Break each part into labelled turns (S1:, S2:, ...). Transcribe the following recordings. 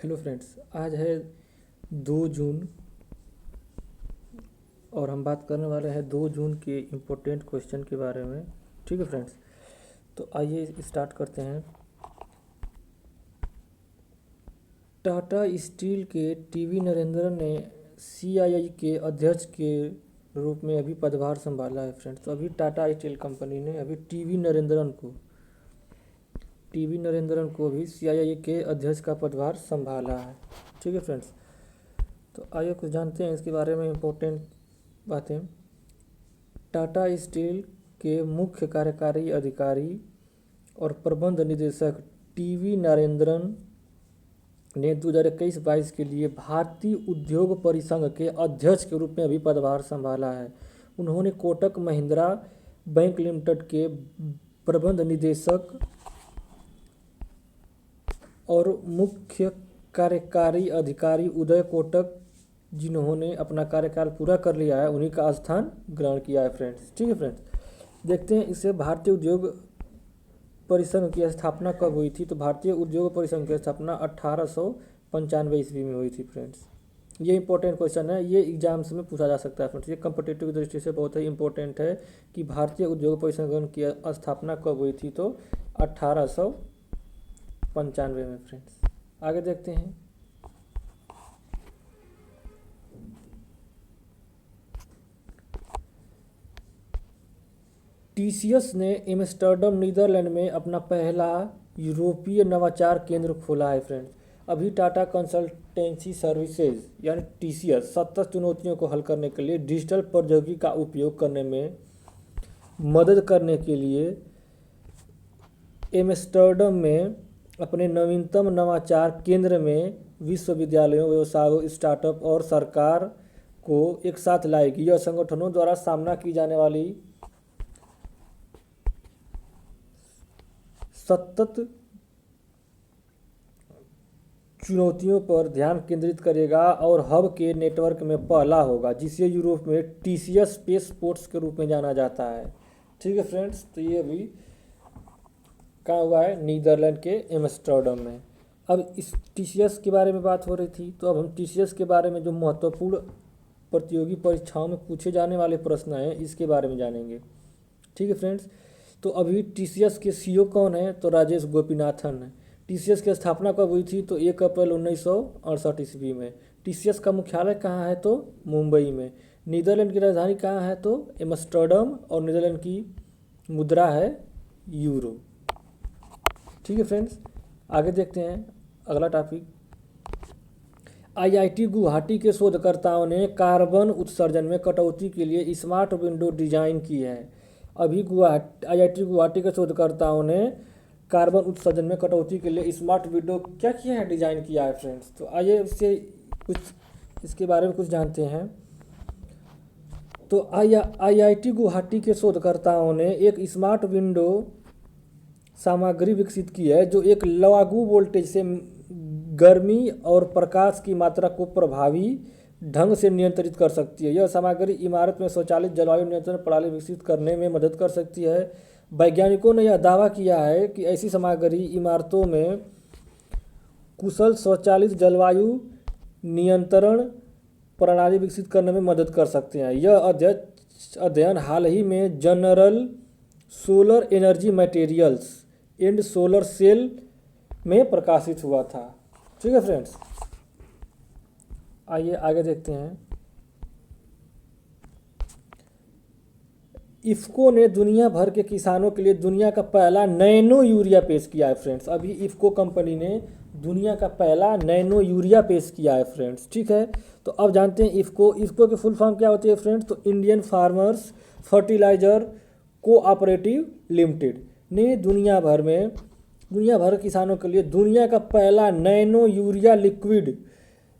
S1: Hello friends, आज है 2 जून और हम बात करने वाले हैं 2 जून के इम्पोर्टेंट क्वेश्चन के बारे में। ठीक है फ्रेंड्स, तो आइए स्टार्ट करते हैं। टाटा स्टील के टीवी नरेंद्रन ने सीआईआई के अध्यक्ष के रूप में अभी पदभार संभाला है फ्रेंड्स। तो अभी टाटा स्टील कंपनी ने अभी टीवी नरेंद्रन को अभी सीआईआई के अध्यक्ष का पदभार संभाला है। ठीक है फ्रेंड्स, तो आइए कुछ जानते हैं इसके बारे में इम्पोर्टेंट बातें। टाटा स्टील के मुख्य कार्यकारी अधिकारी और प्रबंध निदेशक टीवी नरेंद्रन ने 2021-22 के लिए भारतीय उद्योग परिसंघ के अध्यक्ष के रूप में अभी पदभार संभाला है। उन्होंने कोटक महिंद्रा बैंक लिमिटेड के प्रबंध निदेशक और मुख्य कार्यकारी अधिकारी उदय कोटक, जिन्होंने अपना कार्यकाल पूरा कर लिया है, उन्हीं का स्थान ग्रहण किया है फ्रेंड्स। ठीक है फ्रेंड्स, देखते हैं इससे भारतीय उद्योग परिसंघ की स्थापना कब हुई थी। तो भारतीय उद्योग परिसंघ की स्थापना 1895 ईस्वी में हुई थी फ्रेंड्स। ये इंपॉर्टेंट क्वेश्चन है, ये एग्जाम्स में पूछा जा सकता है फ्रेंड्स। ये कम्पिटेटिव की दृष्टि से बहुत ही इंपॉर्टेंट है कि भारतीय उद्योग परिसंघ की स्थापना कब हुई थी। तो 1895 में फ्रेंड्स। आगे देखते हैं। टीसीएस ने एम्स्टर्डम नीदरलैंड में अपना पहला यूरोपीय नवाचार केंद्र खोला है फ्रेंड्स। अभी टाटा कंसल्टेंसी सर्विसेज यानी टीसीएस 70 चुनौतियों को हल करने के लिए डिजिटल प्रौद्योगिकी का उपयोग करने में मदद करने के लिए एम्स्टर्डम में अपने नवीनतम नवाचार केंद्र में विश्वविद्यालयों, व्यवसायों, स्टार्टअप और सरकार को एक साथ लाएगी। यह संगठनों द्वारा सामना की जाने वाली सतत चुनौतियों पर ध्यान केंद्रित करेगा और हब के नेटवर्क में पहला होगा, जिसे यूरोप में टीसीएस स्पेस पोर्ट्स के रूप में जाना जाता है। ठीक है फ्रेंड्स, तो ये अभी कहाँ हुआ है? नीदरलैंड के एम्स्टर्डम में। अब इस टीसीएस के बारे में बात हो रही थी, तो अब हम टीसीएस के बारे में जो महत्वपूर्ण प्रतियोगी परीक्षाओं में पूछे जाने वाले प्रश्न हैं, इसके बारे में जानेंगे। ठीक है फ्रेंड्स, तो अभी टीसीएस के सीईओ कौन है? तो राजेश गोपीनाथन है। टीसीएस की स्थापना कब हुई थी? तो 1 अप्रैल 1968 ईस्वी में। टीसीएस का मुख्यालय कहाँ है? तो मुंबई में। नीदरलैंड की राजधानी कहाँ है? तो एम्स्टर्डम, और नीदरलैंड की मुद्रा है यूरो। ठीक है फ्रेंड्स, आगे देखते हैं अगला टॉपिक। आईआईटी गुवाहाटी के शोधकर्ताओं ने कार्बन उत्सर्जन में कटौती के लिए स्मार्ट विंडो डिजाइन की है। अभी आईआईटी गुवाहाटी के शोधकर्ताओं ने कार्बन उत्सर्जन में कटौती के लिए स्मार्ट विंडो क्या किया है? डिजाइन किया है फ्रेंड्स। तो आइए इसके बारे में कुछ जानते हैं। तो आईआईटी गुवाहाटी के शोधकर्ताओं ने एक स्मार्ट विंडो सामग्री विकसित की है, जो एक लागू वोल्टेज से गर्मी और प्रकाश की मात्रा को प्रभावी ढंग से नियंत्रित कर सकती है। यह सामग्री इमारत में स्वचालित जलवायु नियंत्रण प्रणाली विकसित करने में मदद कर सकती है। वैज्ञानिकों ने यह दावा किया है कि ऐसी सामग्री इमारतों में कुशल स्वचालित जलवायु नियंत्रण प्रणाली विकसित करने में मदद कर सकते हैं। यह अध्ययन हाल ही में general solar energy materials and solar cell में प्रकाशित हुआ था। ठीक है फ्रेंड्स, आइए आगे देखते हैं। इफ्को ने दुनिया भर के किसानों के लिए दुनिया का पहला नैनो यूरिया पेश किया है फ्रेंड्स। अभी इफ्को कंपनी ने दुनिया का पहला नैनो यूरिया पेश किया है फ्रेंड्स। ठीक है, तो अब जानते हैं इफ्को की फुल फॉर्म क्या होती है फ्रेंड्स। तो Indian farmers fertiliser cooperative limited ने दुनिया भर किसानों के लिए दुनिया का पहला नैनो यूरिया लिक्विड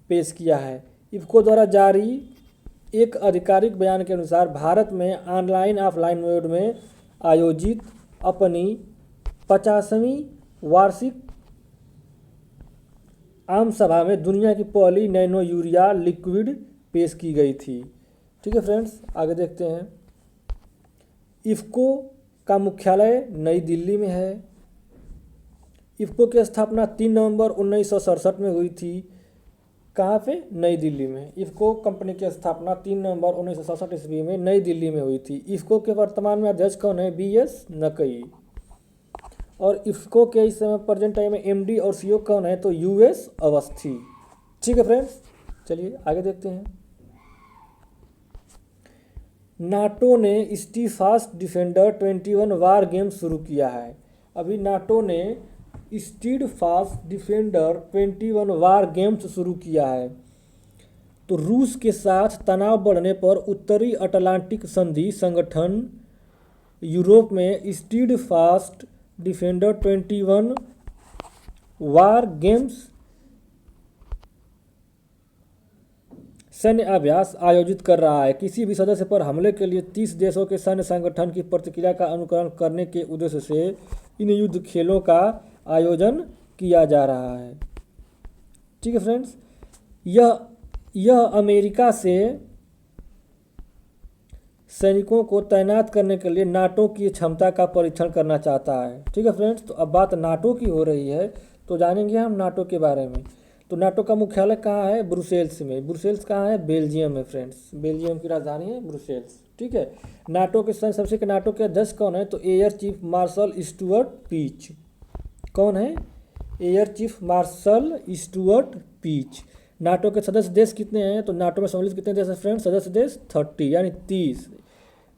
S1: पेश किया है। इफ्को द्वारा जारी एक आधिकारिक बयान के अनुसार भारत में ऑनलाइन ऑफलाइन मोड में आयोजित अपनी 50वीं वार्षिक आम सभा में दुनिया की पहली नैनो यूरिया लिक्विड पेश की गई थी। ठीक है फ्रेंड्स, आगे देखते हैं। इफ्को का मुख्यालय नई दिल्ली में है। इफ़को की स्थापना 3 नवंबर 1967 में हुई थी। कहाँ पे? नई दिल्ली में। इफ़को कंपनी की स्थापना 3 नवंबर 1967 ईस्वी में नई दिल्ली में हुई थी। इफ़को के वर्तमान में अध्यक्ष कौन है? BS नकई। और इफ़को के इस समय प्रेजेंट टाइम में MD और CEO कौन है? तो US अवस्थी। ठीक है फ्रेंड्स, चलिए आगे देखते हैं। नाटो ने स्टीफास्ट डिफेंडर 21 वार गेम शुरू किया है। अभी नाटो ने स्टीडफास्ट डिफेंडर 21 वार गेम्स शुरू किया है। तो रूस के साथ तनाव बढ़ने पर उत्तरी अटलांटिक संधि संगठन यूरोप में स्टीडफास्ट डिफेंडर 21 वार गेम्स सैन्य अभ्यास आयोजित कर रहा है। किसी भी सदस्य पर हमले के लिए 30 देशों के सैन्य संगठन की प्रतिक्रिया का अनुकरण करने के उद्देश्य से इन युद्ध खेलों का आयोजन किया जा रहा है। ठीक है फ्रेंड्स, यह अमेरिका से सैनिकों को तैनात करने के लिए नाटो की क्षमता का परीक्षण करना चाहता है। ठीक है फ्रेंड्स, तो अब बात नाटो की हो रही है तो जानेंगे हम नाटो के बारे में। तो नाटो का मुख्यालय कहाँ है? ब्रुसेल्स में। ब्रुसेल्स कहाँ है? बेल्जियम में फ्रेंड्स। बेल्जियम की राजधानी है ब्रुसेल्स। ठीक है। नाटो के सबसे नाटो के अध्यक्ष कौन है? तो air chief marshal Stuart Peach. कौन है? Air chief marshal Stuart Peach. NATO के सदस्य देश कितने हैं? तो नाटो में सम्मिलित कितने देश हैं फ्रेंड्स? सदस्य देश 30 यानी 30।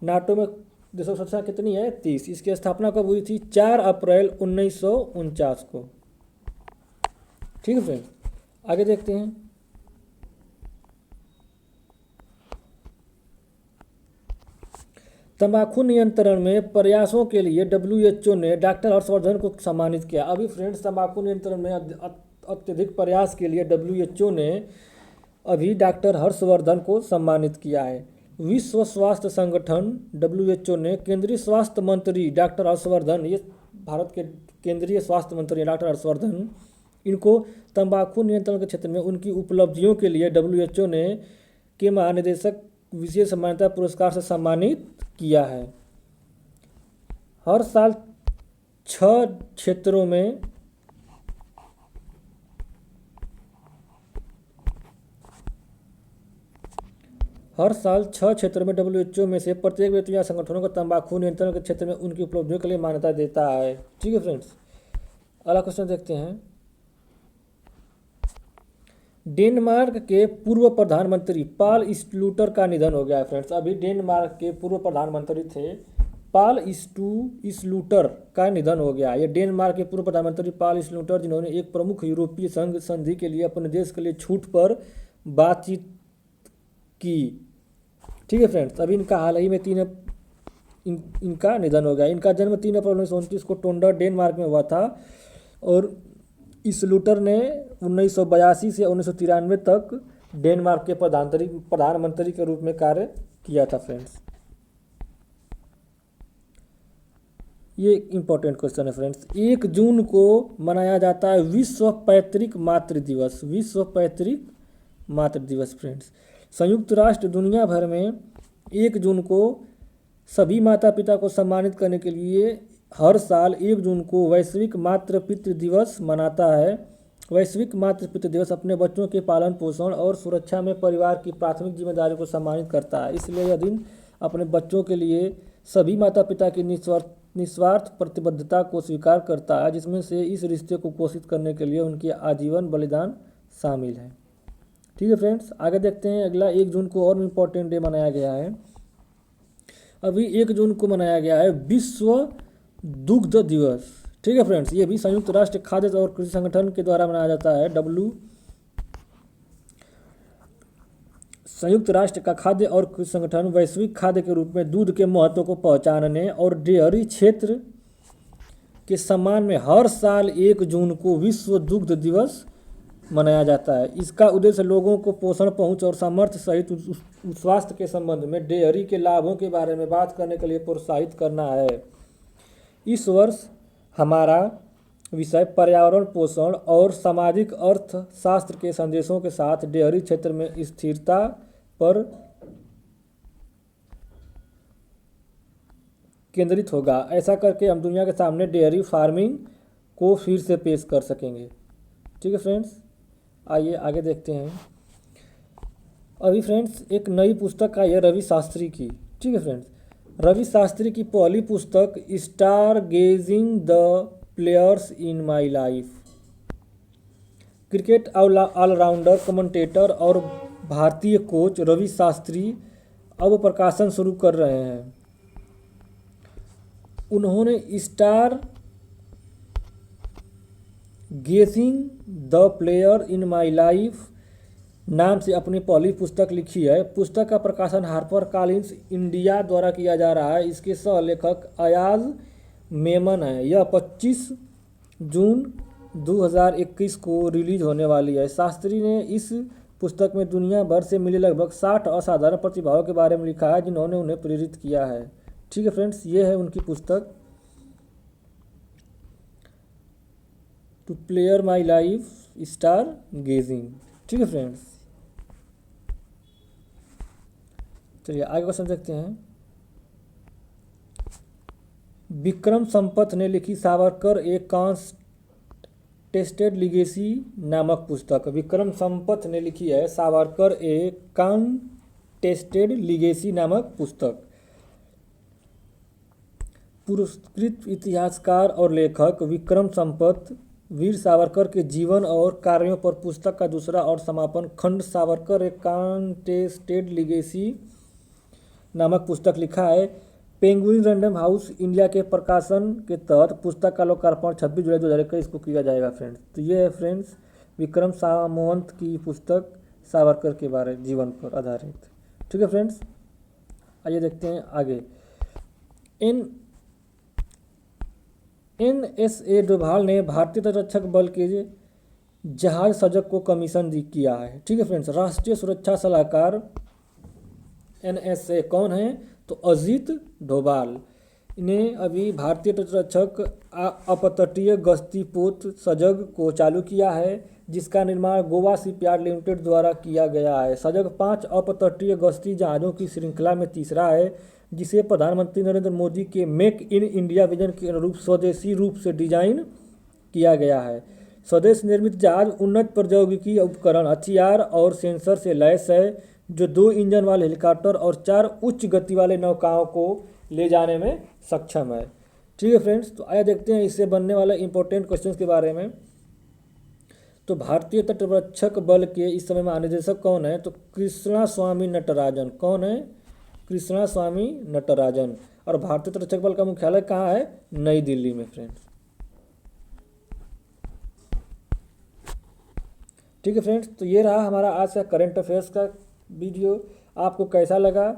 S1: नाटो में देशों की संख्या कितनी है? 30। इसकी स्थापना कब हुई थी? 4 अप्रैल 1949 को। ठीक है फ्रेंड्स, आगे देखते हैं। तंबाकू नियंत्रण में प्रयासों के लिए WHO ने डॉक्टर हर्षवर्धन को सम्मानित किया। अभी फ्रेंड्स, तंबाकू नियंत्रण में अत्यधिक प्रयास के लिए WHO ने अभी डॉक्टर हर्षवर्धन को सम्मानित किया है। विश्व स्वास्थ्य संगठन WHO ने केंद्रीय स्वास्थ्य मंत्री डॉक्टर हर्षवर्धन, ये भारत के केंद्रीय स्वास्थ्य मंत्री डॉक्टर हर्षवर्धन, इनको तंबाकू नियंत्रण के क्षेत्र में उनकी उपलब्धियों के लिए WHO ने के महानिदेशक विशेष मान्यता पुरस्कार से सम्मानित किया है। हर साल 6 क्षेत्रों में WHO में से प्रत्येक व्यक्ति या संगठनों को तंबाकू नियंत्रण के क्षेत्र में उनकी उपलब्धियों के लिए मान्यता देता है। ठीक है फ्रेंड्स, अगला क्वेश्चन देखते हैं। डेनमार्क के पूर्व प्रधानमंत्री पाल स्लूटर का निधन हो गया है फ्रेंड्स। अभी डेनमार्क के पूर्व प्रधानमंत्री थे पाल स्लूटर का निधन हो गया। ये डेनमार्क के पूर्व प्रधानमंत्री पाल स्लूटर, जिन्होंने एक प्रमुख यूरोपीय संघ संधि के लिए अपने देश के लिए छूट पर बातचीत की। ठीक है फ्रेंड्स, अभी इनका हाल ही में इनका निधन हो गया। इनका जन्म 3 अप्रैल 1929 को टोंडर डेनमार्क में हुआ था और स्लूटर ने 1982 से 1993 तक डेनमार्क के प्रधानमंत्री के रूप में कार्य किया था फ्रेंड्स। ये इंपॉर्टेंट क्वेश्चन है फ्रेंड्स। 1 जून को मनाया जाता है विश्व पैतृक मातृ दिवस। विश्व पैतृक मातृ दिवस फ्रेंड्स। संयुक्त राष्ट्र दुनिया भर में 1 जून को सभी माता पिता को सम्मानित करने के लिए हर साल 1 जून को वैश्विक मातृ पितृ दिवस मनाता है। वैश्विक मातृ पितृ दिवस अपने बच्चों के पालन पोषण और सुरक्षा में परिवार की प्राथमिक जिम्मेदारी को सम्मानित करता है। इसलिए यह दिन अपने बच्चों के लिए सभी माता पिता की निस्वार्थ प्रतिबद्धता को स्वीकार करता है, जिसमें से इस रिश्ते को पोषित करने के लिए उनकी आजीवन बलिदान शामिल है। ठीक है फ्रेंड्स, आगे देखते हैं। अगला 1 जून को और इम्पोर्टेंट डे मनाया गया है। अभी 1 जून को मनाया गया है विश्व दुग्ध दिवस। ठीक है फ्रेंड्स, ये भी संयुक्त राष्ट्र खाद्य और कृषि संगठन के द्वारा मनाया जाता है। संयुक्त राष्ट्र का खाद्य और कृषि संगठन वैश्विक खाद्य के रूप में दूध के महत्व को पहचानने और डेयरी क्षेत्र के सम्मान में हर साल 1 जून को विश्व दुग्ध दिवस मनाया जाता है। इसका उद्देश्य लोगों को पोषण पहुंच और सामर्थ्य सहित स्वास्थ्य के संबंध में डेयरी के लाभों के बारे में बात करने के लिए प्रोत्साहित करना है। इस वर्ष हमारा विषय पर्यावरण, पोषण और सामाजिक अर्थशास्त्र के संदेशों के साथ डेयरी क्षेत्र में स्थिरता पर केंद्रित होगा। ऐसा करके हम दुनिया के सामने डेयरी फार्मिंग को फिर से पेश कर सकेंगे। ठीक है फ्रेंड्स, आइए आगे देखते हैं। अभी फ्रेंड्स एक नई पुस्तक आई है रवि शास्त्री की। ठीक है फ्रेंड्स, रवि शास्त्री की पहली पुस्तक stargazing the players in my life. Cricket allrounder, commentator और भारतीय कोच रवि शास्त्री अब प्रकाशन शुरू कर रहे हैं। उन्होंने stargazing the player in my life नाम से अपनी पहली पुस्तक लिखी है। पुस्तक का प्रकाशन हार्पर कॉलिन्स इंडिया द्वारा किया जा रहा है। इसके सह लेखक अयाज मेमन है। यह 25 जून 2021 को रिलीज होने वाली है। शास्त्री ने इस पुस्तक में दुनिया भर से मिले लगभग 60 असाधारण प्रतिभाओं के बारे में लिखा है जिन्होंने उन्हें प्रेरित किया है। ठीक है फ्रेंड्स, ये है उनकी पुस्तक to player my life stargazing. ठीक है फ्रेंड्स, चलिए आगे क्वेश्चन देखते हैं। विक्रम संपत ने लिखी सावरकर ए कॉन्टेस्टेड लीगेसी नामक पुस्तक। विक्रम संपत ने लिखी है सावरकर ए कॉन्टेस्टेड लीगेसी नामक पुस्तक। पुरस्कृत इतिहासकार और लेखक विक्रम संपत वीर सावरकर के जीवन और कार्यों पर पुस्तक का दूसरा और समापन खंड सावरकर ए कॉन्टेस्टेड लीगेसी नामक पुस्तक लिखा है। पेंगुइन रैंडम हाउस इंडिया के प्रकाशन के तहत पुस्तक का लोकार्पण 26 जुलाई 2021 को किया जाएगा फ्रेंड्स। तो ये है फ्रेंड्स विक्रम सामंत की पुस्तक सावरकर के बारे जीवन पर आधारित। ठीक है फ्रेंड्स, आइए देखते हैं आगे। NSA डोभाल ने भारतीय तटरक्षक बल के जहाज सजग को कमीशन किया है। ठीक है फ्रेंड्स, राष्ट्रीय सुरक्षा सलाहकार NSA कौन है? तो अजीत डोभाल ने अभी भारतीय तटरक्षक अपतटीय गश्ती पोत सजग को चालू किया है, जिसका निर्माण गोवा शिपयार्ड लिमिटेड द्वारा किया गया है। सजग 5 अपतटीय गश्ती जहाज़ों की श्रृंखला में तीसरा है, जिसे प्रधानमंत्री नरेंद्र मोदी के मेक इन इंडिया विजन के अनुरूप स्वदेशी रूप से डिजाइन किया गया है। स्वदेश निर्मित जहाज उन्नत प्रौद्योगिकी उपकरण, हथियार और सेंसर से लैस है, जो 2 इंजन वाले हेलीकॉप्टर और 4 उच्च गति वाले नौकाओं को ले जाने में सक्षम है। ठीक है फ्रेंड्स, तो आइए देखते हैं इससे बनने वाले इंपॉर्टेंट क्वेश्चंस के बारे में। तो भारतीय तटरक्षक बल के इस समय महानिदेशक कौन है? तो कृष्णा स्वामी नटराजन। कौन है? कृष्णा स्वामी नटराजन। और भारतीय तटरक्षक बल का मुख्यालय कहाँ है? नई दिल्ली में फ्रेंड्स। ठीक है फ्रेंड्स, तो ये रहा हमारा आज का करंट अफेयर्स का वीडियो। आपको कैसा लगा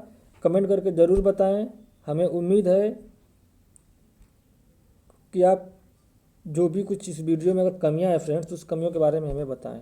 S1: कमेंट करके ज़रूर बताएं। हमें उम्मीद है कि आप जो भी कुछ इस वीडियो में अगर कमियां हैं फ्रेंड्स, तो उस कमियों के बारे में हमें बताएं।